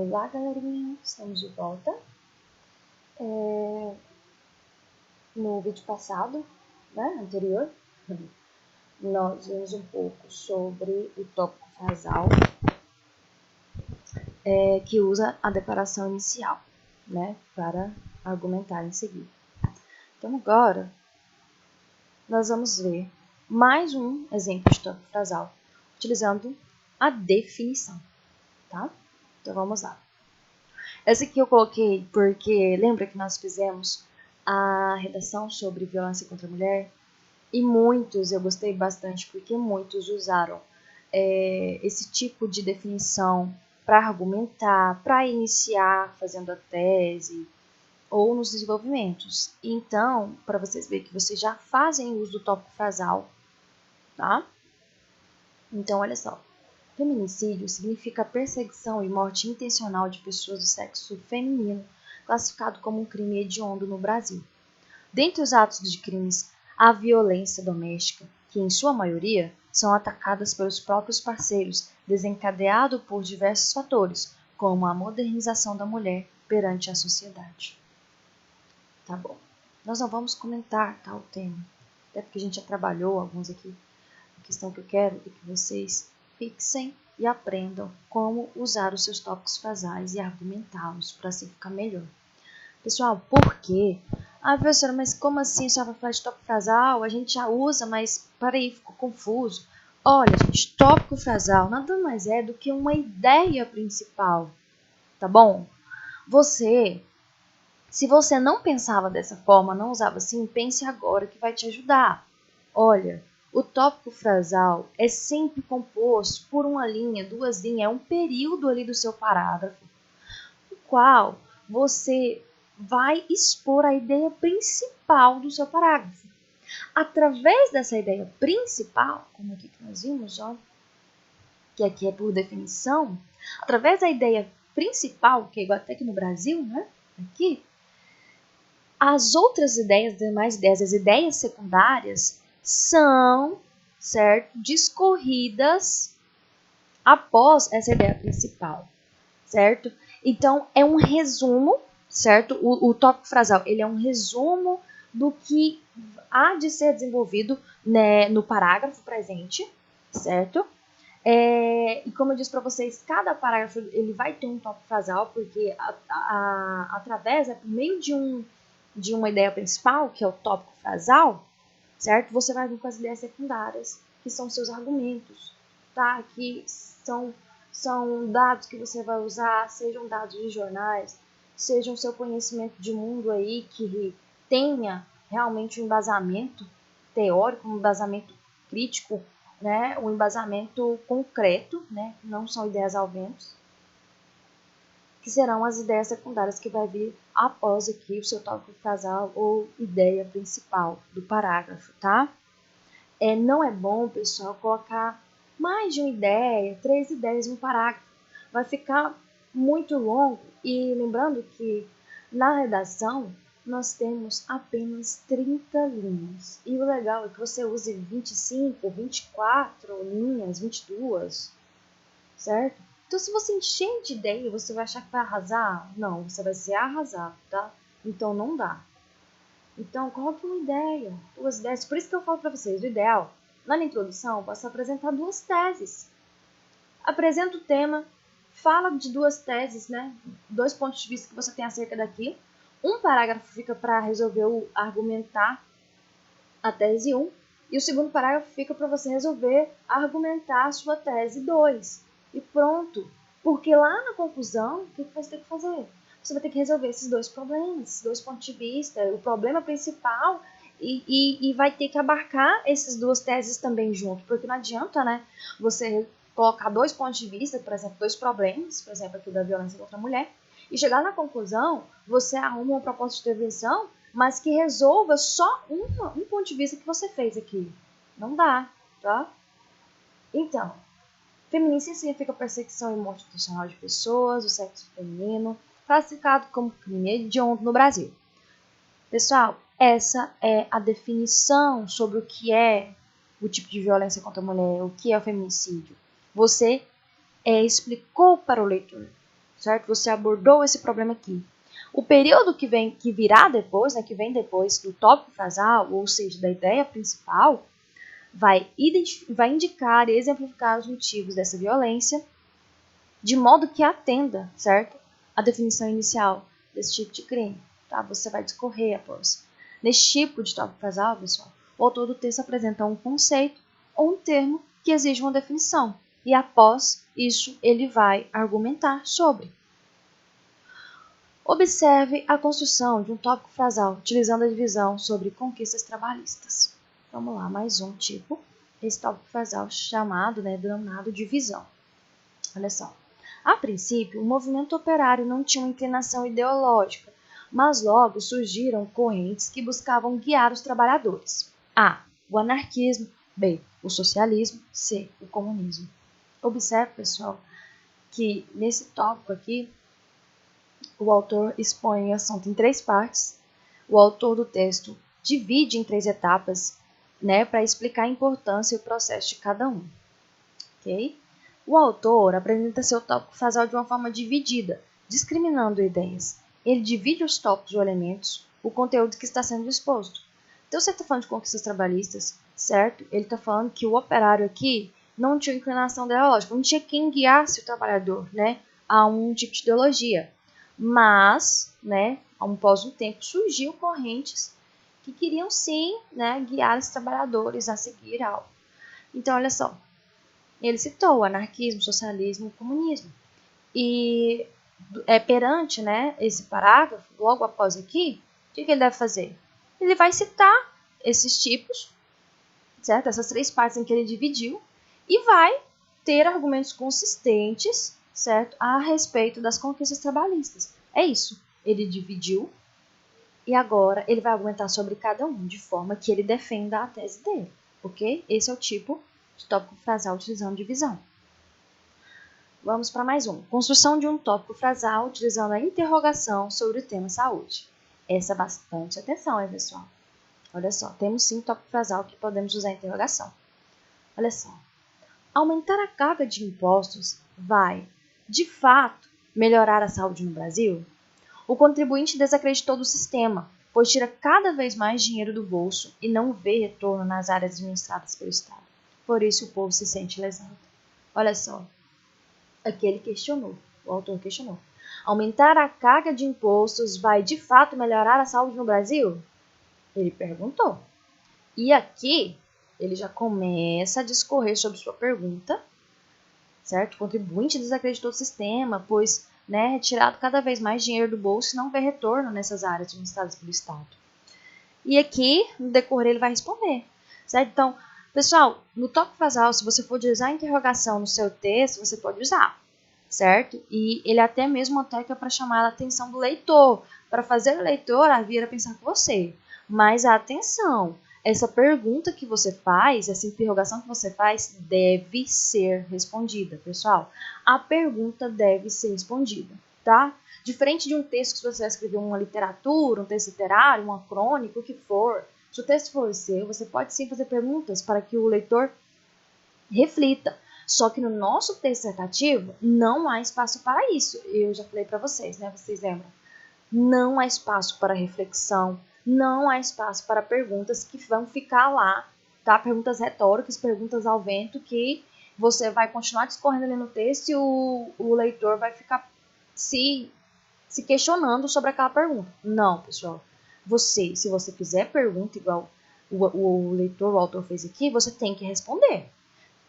Olá, galerinha! Estamos de volta. No vídeo passado, anterior, nós vimos um pouco sobre o tópico frasal, que usa a declaração inicial, para argumentar em seguida. Então, agora, nós vamos ver mais um exemplo de tópico frasal, utilizando a definição, tá? Então, vamos lá. Essa aqui eu coloquei porque lembra que nós fizemos a redação sobre violência contra a mulher? E muitos, eu gostei bastante porque muitos usaram esse tipo de definição para argumentar, para iniciar fazendo a tese ou nos desenvolvimentos. Então, para vocês verem que vocês já fazem uso do tópico frasal, tá? Então, olha só. Feminicídio significa a perseguição e morte intencional de pessoas do sexo feminino, classificado como um crime hediondo no Brasil. Dentre os atos de crimes, há a violência doméstica, que em sua maioria são atacadas pelos próprios parceiros, desencadeado por diversos fatores, como a modernização da mulher perante a sociedade. Tá bom. Nós não vamos comentar o tema, até porque a gente já trabalhou alguns aqui. A questão que eu quero é que vocês fixem e aprendam como usar os seus tópicos frasais e argumentá-los para assim ficar melhor. Pessoal, por quê? Professora, mas como assim só vai falar de tópico frasal? A gente já usa, mas peraí, ficou confuso. Olha, gente, tópico frasal nada mais é do que uma ideia principal, tá bom? Se você não pensava dessa forma, não usava assim, pense agora que vai te ajudar. Olha, o tópico frasal é sempre composto por uma linha, duas linhas, é um período ali do seu parágrafo, no qual você vai expor a ideia principal do seu parágrafo. Através dessa ideia principal, como aqui que nós vimos, que aqui é por definição, através da ideia principal, que é igual até aqui no Brasil, aqui, as outras ideias, demais ideias, as ideias secundárias, são, certo, discorridas após essa ideia principal, certo? Então, é um resumo, certo? O tópico frasal, ele é um resumo do que há de ser desenvolvido, no parágrafo presente, certo? E como eu disse para vocês, cada parágrafo ele vai ter um tópico frasal, porque através, por meio de uma ideia principal, que é o tópico frasal, certo? Você vai vir com as ideias secundárias, que são seus argumentos, tá? Que são dados que você vai usar, sejam dados de jornais, sejam seu conhecimento de mundo aí, que tenha realmente um embasamento teórico, um embasamento crítico, um embasamento concreto, não são ideias ao vento, que serão as ideias secundárias que vai vir após aqui o seu tópico frasal ou ideia principal do parágrafo, tá? Não é bom, pessoal, colocar mais de uma ideia, 3 ideias em um parágrafo. Vai ficar muito longo e lembrando que na redação nós temos apenas 30 linhas. E o legal é que você use 25, 24 linhas, 22, certo? Então, se você encher de ideia, você vai achar que vai arrasar? Não, você vai ser arrasado, tá? Então, não dá. Então, coloque uma ideia, 2 ideias. Por isso que eu falo para vocês, o ideal, na introdução, você apresentar 2 teses. Apresenta o tema, fala de 2 teses, 2 pontos de vista que você tem acerca daqui. Um parágrafo fica para resolver argumentar a tese 1, e o segundo parágrafo fica para você resolver argumentar a sua tese 2. E pronto. Porque lá na conclusão, o que você tem que fazer? Você vai ter que resolver esses 2 problemas, esses 2 pontos de vista, o problema principal, e vai ter que abarcar essas 2 teses também junto. Porque não adianta, você colocar 2 pontos de vista, por exemplo, 2 problemas, por exemplo, aqui da violência contra a mulher, e chegar na conclusão, você arruma uma proposta de intervenção, mas que resolva só um ponto de vista que você fez aqui. Não dá, tá? Então, feminicídio significa perseguição e morte intencional de pessoas do sexo feminino, classificado como crime hediondo no Brasil. Pessoal, essa é a definição sobre o que é o tipo de violência contra a mulher, o que é o feminicídio. Você explicou para o leitor. certo? Você abordou esse problema aqui. O período que virá depois, né, que vem depois do tópico frasal, ou seja, da ideia principal, vai indicar e exemplificar os motivos dessa violência, de modo que atenda, certo? A definição inicial desse tipo de crime, tá? Você vai discorrer após. Nesse tipo de tópico frasal, pessoal, o autor do texto apresenta um conceito ou um termo que exige uma definição, e após isso ele vai argumentar sobre. Observe a construção de um tópico frasal utilizando a divisão sobre conquistas trabalhistas. Vamos lá, mais um tipo. Esse tópico frasal chamado, denominado divisão. Olha só. A princípio, o movimento operário não tinha uma inclinação ideológica, mas logo surgiram correntes que buscavam guiar os trabalhadores. A. O anarquismo. B. O socialismo. C. O comunismo. Observe, pessoal, que nesse tópico aqui, o autor expõe o assunto em 3 partes. O autor do texto divide em 3 etapas, para explicar a importância e o processo de cada um. Ok? O autor apresenta seu tópico frasal de uma forma dividida, discriminando ideias. Ele divide os tópicos ou elementos, o conteúdo que está sendo exposto. Então, você está falando de conquistas trabalhistas, certo? Ele está falando que o operário aqui não tinha inclinação ideológica, não tinha quem guiasse o trabalhador, a um tipo de ideologia. Mas, após um tempo, surgiu correntes que queriam sim, guiar os trabalhadores a seguir algo. Então, olha só, ele citou o anarquismo, o socialismo, o comunismo. E perante, esse parágrafo, logo após aqui, o que ele deve fazer? Ele vai citar esses tipos, certo? Essas 3 partes em que ele dividiu, e vai ter argumentos consistentes, certo? A respeito das conquistas trabalhistas. É isso. Ele dividiu e agora ele vai argumentar sobre cada um, de forma que ele defenda a tese dele, ok? Esse é o tipo de tópico frasal utilizando divisão. Vamos para mais um. Construção de um tópico frasal utilizando a interrogação sobre o tema saúde. Essa é bastante atenção, hein, pessoal? Olha só, temos sim tópico frasal que podemos usar a interrogação. Olha só. Aumentar a carga de impostos vai, de fato, melhorar a saúde no Brasil? O contribuinte desacreditou do sistema, pois tira cada vez mais dinheiro do bolso e não vê retorno nas áreas administradas pelo Estado. Por isso o povo se sente lesado. Olha só, aqui ele questionou, o autor questionou. Aumentar a carga de impostos vai de fato melhorar a saúde no Brasil? Ele perguntou. E aqui ele já começa a discorrer sobre sua pergunta, certo? O contribuinte desacreditou o sistema, pois retirado cada vez mais dinheiro do bolso e não vê retorno nessas áreas administradas pelo Estado. E aqui, no decorrer, ele vai responder, certo? Então, pessoal, no tópico frasal, se você for utilizar a interrogação no seu texto, você pode usar, certo? E ele até mesmo uma técnica para chamar a atenção do leitor, para fazer o leitor vir a pensar com você. Mas atenção, essa pergunta que você faz, essa interrogação que você faz, deve ser respondida, pessoal. A pergunta deve ser respondida, tá? Diferente de um texto que você vai escrever uma literatura, um texto literário, uma crônica, o que for. Se o texto for seu, você pode sim fazer perguntas para que o leitor reflita. Só que no nosso texto dissertativo, não há espaço para isso. Eu já falei para vocês, Vocês lembram? Não há espaço para reflexão, não há espaço para perguntas que vão ficar lá, tá? Perguntas retóricas, perguntas ao vento, que você vai continuar discorrendo ali no texto e o leitor vai ficar se questionando sobre aquela pergunta. Não, pessoal. Se você fizer pergunta igual o leitor, o autor fez aqui, você tem que responder,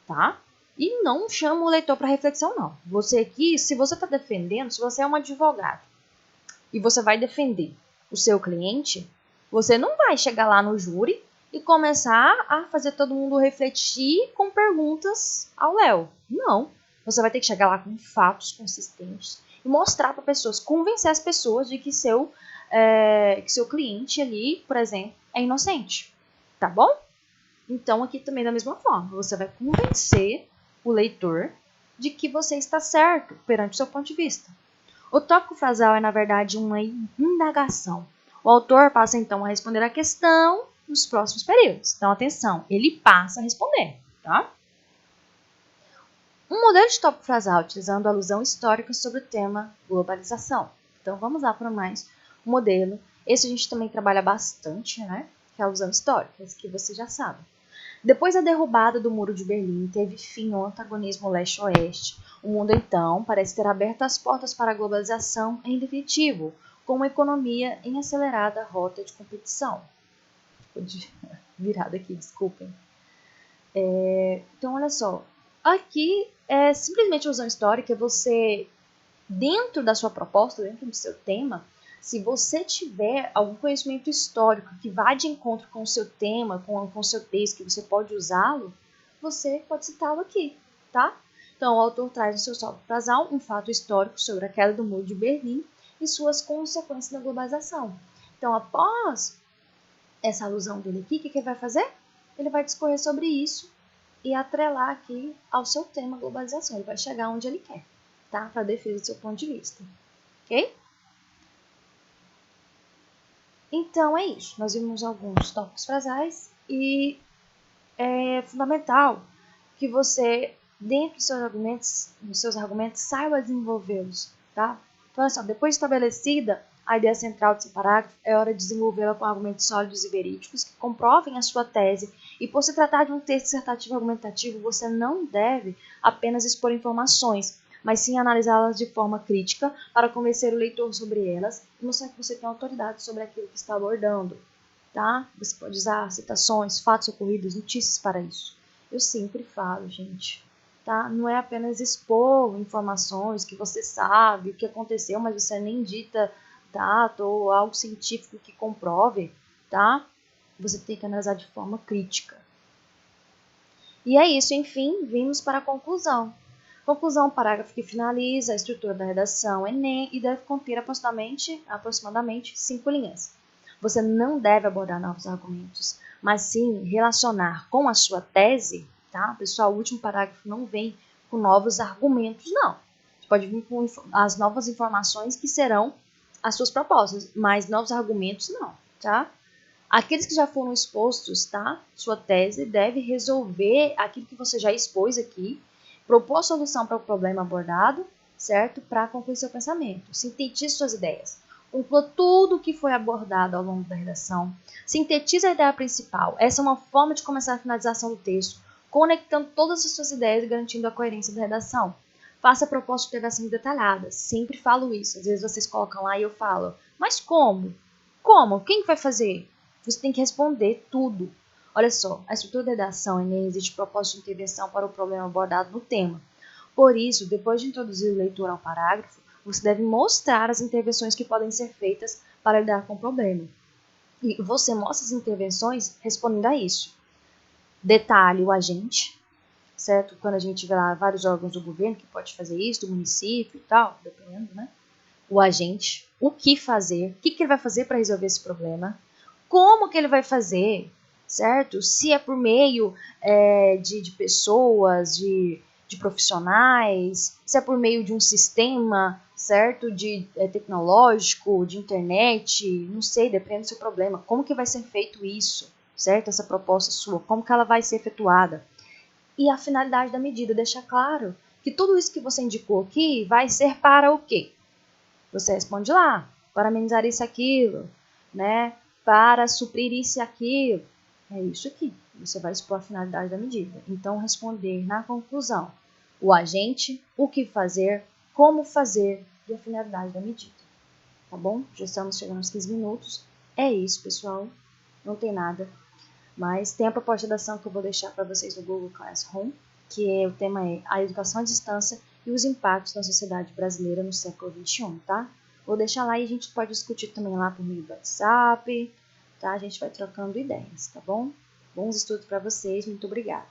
tá? E não chama o leitor para reflexão, não. Você aqui, se você está defendendo, se você é um advogado, e você vai defender o seu cliente, você não vai chegar lá no júri e começar a fazer todo mundo refletir com perguntas ao léu. Não. Você vai ter que chegar lá com fatos consistentes e mostrar para pessoas, convencer as pessoas de que seu cliente ali, por exemplo, é inocente. Tá bom? Então, aqui também da mesma forma, você vai convencer o leitor de que você está certo perante o seu ponto de vista. O tópico frasal é, na verdade, uma indagação. O autor passa, então, a responder a questão nos próximos períodos. Então, atenção, ele passa a responder, tá? Um modelo de tópico frasal utilizando alusão histórica sobre o tema globalização. Então vamos lá para mais um modelo. Esse a gente também trabalha bastante, né? Que é a alusão histórica, esse que você já sabe. Depois da derrubada do Muro de Berlim, teve fim o antagonismo leste-oeste. O mundo, então, parece ter aberto as portas para a globalização em definitivo, com uma economia em acelerada rota de competição. Virada aqui, desculpem. Então, olha só. Aqui é simplesmente a alusão histórica, é você, dentro da sua proposta, dentro do seu tema, se você tiver algum conhecimento histórico que vá de encontro com o seu tema, com o seu texto, que você pode usá-lo, você pode citá-lo aqui, tá? Então, o autor traz no seu tópico frasal um fato histórico sobre a queda do Muro de Berlim e suas consequências na globalização. Então, após essa alusão dele aqui, o que ele vai fazer? Ele vai discorrer sobre isso e atrelar aqui ao seu tema globalização. Ele vai chegar onde ele quer, tá? Para defesa do seu ponto de vista, ok? Então é isso. Nós vimos alguns tópicos frasais e é fundamental que você, dentro dos seus argumentos, saiba desenvolvê-los, tá? Então, olha só, depois de estabelecida a ideia central desse parágrafo, é hora de desenvolvê-la com argumentos sólidos e verídicos que comprovem a sua tese. E por se tratar de um texto dissertativo argumentativo, você não deve apenas expor informações, mas sim analisá-las de forma crítica para convencer o leitor sobre elas e mostrar que você tem autoridade sobre aquilo que está abordando, tá? Você pode usar citações, fatos ocorridos, notícias para isso. Eu sempre falo, gente, tá? Não é apenas expor informações que você sabe, o que aconteceu, mas você nem dita data ou algo científico que comprove, tá? Você tem que analisar de forma crítica. E é isso, enfim, vimos para a conclusão. Conclusão, parágrafo que finaliza a estrutura da redação Enem e deve conter aproximadamente 5 linhas. Você não deve abordar novos argumentos, mas sim relacionar com a sua tese, tá? Pessoal, o último parágrafo não vem com novos argumentos, não. Você pode vir com as novas informações que serão as suas propostas, mas novos argumentos não, tá? Aqueles que já foram expostos, tá? Sua tese deve resolver aquilo que você já expôs aqui, propor a solução para o problema abordado, certo? Para concluir seu pensamento. Sintetize suas ideias. Conclua tudo o que foi abordado ao longo da redação. Sintetize a ideia principal. Essa é uma forma de começar a finalização do texto, conectando todas as suas ideias e garantindo a coerência da redação. Faça propostas de redação detalhadas. Sempre falo isso. Às vezes vocês colocam lá e eu falo, mas como? Como? Quem vai fazer? Você tem que responder tudo. Olha só, a estrutura da redação Enem existe propósito de intervenção para o problema abordado no tema. Por isso, depois de introduzir o leitor ao parágrafo, você deve mostrar as intervenções que podem ser feitas para lidar com o problema. E você mostra as intervenções respondendo a isso. Detalhe o agente, certo? Quando a gente vê lá vários órgãos do governo que pode fazer isso, do município e tal, dependendo, né? O agente, o que fazer, o que ele vai fazer para resolver esse problema, como que ele vai fazer, certo? Se é por meio de pessoas, de profissionais, se é por meio de um sistema, certo? Tecnológico, de internet, não sei, depende do seu problema. Como que vai ser feito isso, certo? Essa proposta sua, como que ela vai ser efetuada? E a finalidade da medida, deixa claro que tudo isso que você indicou aqui vai ser para o quê? Você responde lá, para amenizar isso e aquilo, né? Para suprir isso e aquilo. É isso aqui. Você vai expor a finalidade da medida. Então, responder na conclusão. O agente, o que fazer, como fazer e a finalidade da medida. Tá bom? Já estamos chegando aos 15 minutos. É isso, pessoal. Não tem nada. Mas tem a proposta de ação que eu vou deixar para vocês no Google Classroom, que o tema é a educação à distância e os impactos na sociedade brasileira no século XXI, tá? Vou deixar lá e a gente pode discutir também lá por meio do WhatsApp, tá? A gente vai trocando ideias, tá bom? Bons estudos para vocês, muito obrigada.